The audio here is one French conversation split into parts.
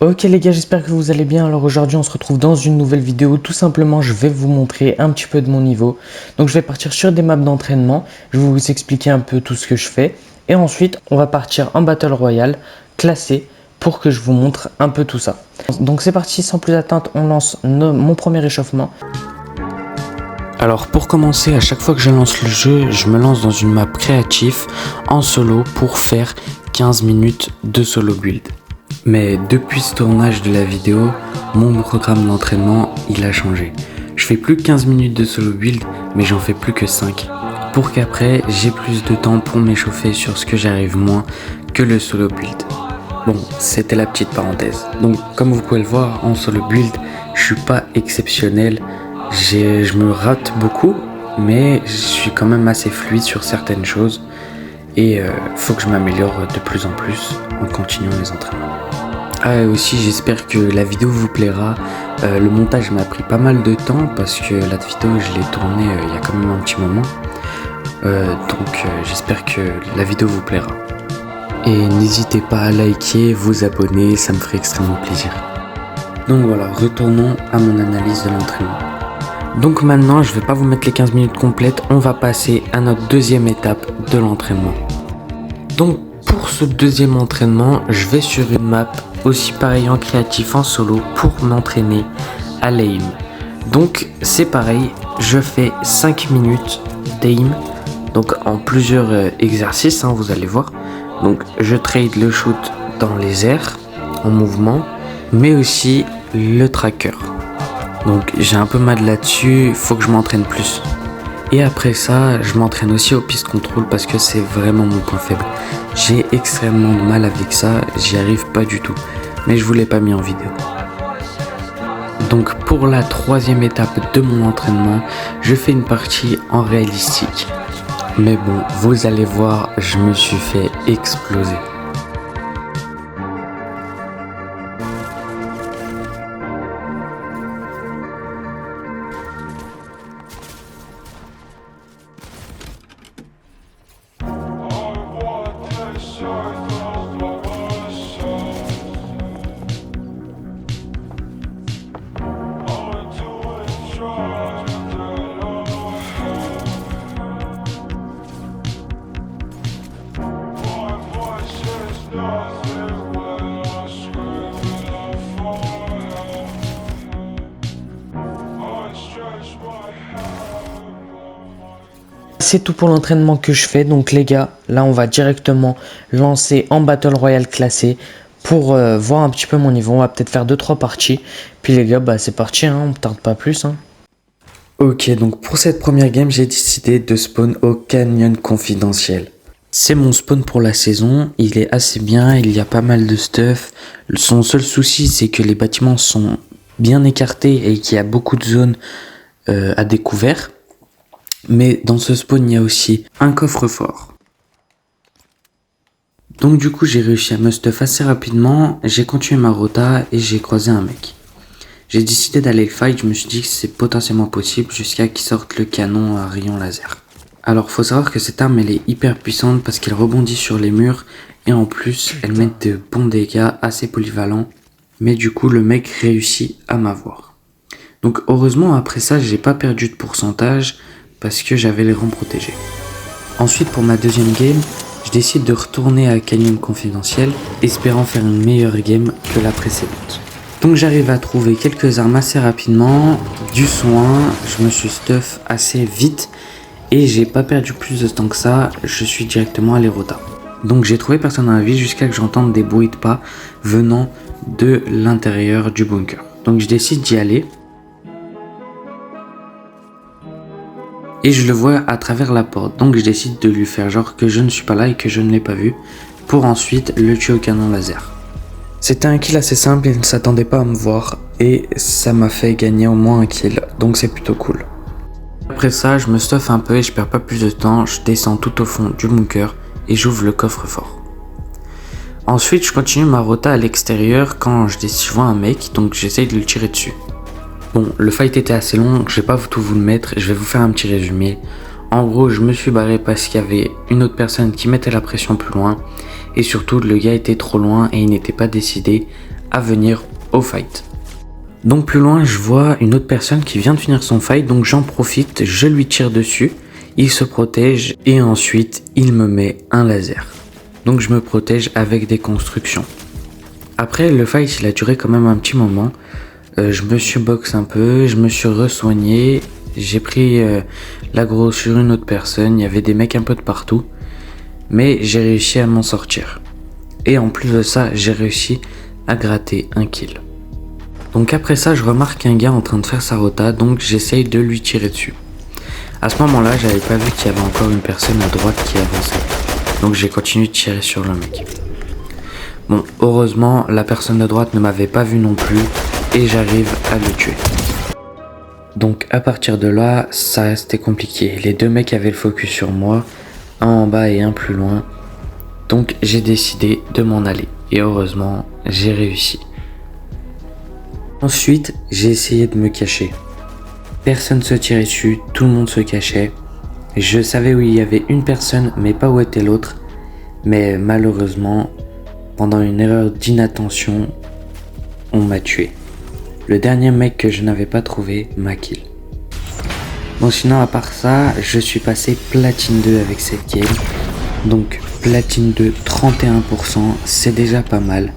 Ok les gars, j'espère que vous allez bien. Alors aujourd'hui on se retrouve dans une nouvelle vidéo. Tout simplement je vais vous montrer un petit peu de mon niveau. Donc je vais partir sur des maps d'entraînement. Je vais vous expliquer un peu tout ce que je fais. Et ensuite on va partir en Battle Royale classé pour que je vous montre un peu tout ça. Donc c'est parti, sans plus attendre, on lance mon premier échauffement. Alors pour commencer, à chaque fois que je lance le jeu, je me lance dans une map créative en solo pour faire 15 minutes de solo build. Mais depuis ce tournage de la vidéo, mon programme d'entraînement, il a changé. Je fais plus 15 minutes de solo build, mais j'en fais plus que 5. Pour qu'après, j'ai plus de temps pour m'échauffer sur ce que j'arrive moins que le solo build. Bon, c'était la petite parenthèse. Donc, comme vous pouvez le voir, en solo build, je suis pas exceptionnel. Je me rate beaucoup, mais je suis quand même assez fluide sur certaines choses. Et faut que je m'améliore de plus en plus en continuant les entraînements. Ah, et aussi j'espère que la vidéo vous plaira. Le montage m'a pris pas mal de temps parce que la vidéo je l'ai tournée il y a quand même un petit moment. Donc j'espère que la vidéo vous plaira. Et n'hésitez pas à liker, vous abonner, ça me ferait extrêmement plaisir. Donc voilà, retournons à mon analyse de l'entraînement. Donc maintenant, je vais pas vous mettre les 15 minutes complètes, on va passer à notre deuxième étape de l'entraînement. Donc pour ce deuxième entraînement, je vais sur une map aussi pareil en créatif en solo pour m'entraîner à l'aim. Donc c'est pareil, je fais 5 minutes d'aim, donc en plusieurs exercices, vous allez voir. Donc je trade le shoot dans les airs, en mouvement, mais aussi le tracker. Donc j'ai un peu mal là-dessus, il faut que je m'entraîne plus. Et après ça, je m'entraîne aussi au piste control parce que c'est vraiment mon point faible. J'ai extrêmement de mal avec ça, j'y arrive pas du tout. Mais je vous l'ai pas mis en vidéo. Donc pour la troisième étape de mon entraînement, je fais une partie en réalistique. Mais bon, vous allez voir, je me suis fait exploser. C'est tout pour l'entraînement que je fais. Donc les gars, là on va directement lancer en Battle Royale classé pour voir un petit peu mon niveau. On va peut-être faire 2-3 parties. Puis les gars, c'est parti, on ne tarde pas plus. Ok, donc pour cette première game, j'ai décidé de spawn au Canyon Confidentiel. C'est mon spawn pour la saison, il est assez bien, il y a pas mal de stuff. Son seul souci, c'est que les bâtiments sont bien écartés et qu'il y a beaucoup de zones à découvert. Mais dans ce spawn, il y a aussi un coffre-fort. Donc du coup, j'ai réussi à me stuff assez rapidement. J'ai continué ma rota et j'ai croisé un mec. J'ai décidé d'aller le fight, je me suis dit que c'est potentiellement possible jusqu'à qu'il sorte le canon à rayon laser. Alors faut savoir que cette arme elle est hyper puissante parce qu'elle rebondit sur les murs et en plus elle met de bons dégâts assez polyvalents. Mais du coup le mec réussit à m'avoir. Donc heureusement après ça j'ai pas perdu de pourcentage parce que j'avais les rangs protégés. Ensuite pour ma deuxième game, je décide de retourner à Canyon Confidentiel espérant faire une meilleure game que la précédente. Donc j'arrive à trouver quelques armes assez rapidement, du soin, je me suis stuff assez vite et j'ai pas perdu plus de temps que ça, je suis directement allé rota. Donc j'ai trouvé personne dans la ville jusqu'à que j'entende des bruits de pas venant de l'intérieur du bunker. Donc je décide d'y aller. Et je le vois à travers la porte, donc je décide de lui faire genre que je ne suis pas là et que je ne l'ai pas vu, pour ensuite le tuer au canon laser. C'était un kill assez simple, il ne s'attendait pas à me voir, et ça m'a fait gagner au moins un kill, donc c'est plutôt cool. Après ça, je me stuff un peu et je perds pas plus de temps, je descends tout au fond du bunker et j'ouvre le coffre-fort. Ensuite, je continue ma rota à l'extérieur quand je vois un mec, donc j'essaye de le tirer dessus. Bon, le fight était assez long, je vais pas tout vous le mettre, je vais vous faire un petit résumé. En gros, je me suis barré parce qu'il y avait une autre personne qui mettait la pression plus loin. Et surtout, le gars était trop loin et il n'était pas décidé à venir au fight. Donc plus loin, je vois une autre personne qui vient de finir son fight, donc j'en profite, je lui tire dessus, il se protège et ensuite il me met un laser. Donc je me protège avec des constructions. Après le fight il a duré quand même un petit moment, je me suis box un peu, je me suis re-soigné, j'ai pris l'aggro sur une autre personne, il y avait des mecs un peu de partout, mais j'ai réussi à m'en sortir. Et en plus de ça, j'ai réussi à gratter un kill. Donc après ça, je remarque un gars en train de faire sa rota, donc j'essaye de lui tirer dessus. À ce moment-là, j'avais pas vu qu'il y avait encore une personne à droite qui avançait. Donc j'ai continué de tirer sur le mec. Bon, heureusement, la personne de droite ne m'avait pas vu non plus et j'arrive à le tuer. Donc à partir de là, ça restait compliqué. Les deux mecs avaient le focus sur moi, un en bas et un plus loin. Donc j'ai décidé de m'en aller. Et heureusement, j'ai réussi. Ensuite, j'ai essayé de me cacher. Personne se tirait dessus, tout le monde se cachait. Je savais où il y avait une personne, mais pas où était l'autre. Mais malheureusement, pendant une erreur d'inattention, on m'a tué. Le dernier mec que je n'avais pas trouvé m'a kill. Bon sinon à part ça, je suis passé platine 2 avec cette game. Donc platine 2, 31%, c'est déjà pas mal.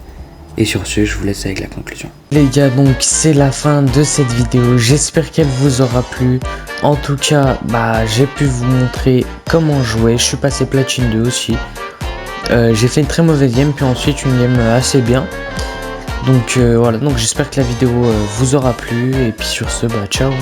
Et sur ce, je vous laisse avec la conclusion. Les gars, donc c'est la fin de cette vidéo. J'espère qu'elle vous aura plu. En tout cas, j'ai pu vous montrer comment jouer. Je suis passé platine 2 aussi. J'ai fait une très mauvaise game, puis ensuite une game assez bien. Donc voilà, donc j'espère que la vidéo vous aura plu. Et puis sur ce, ciao.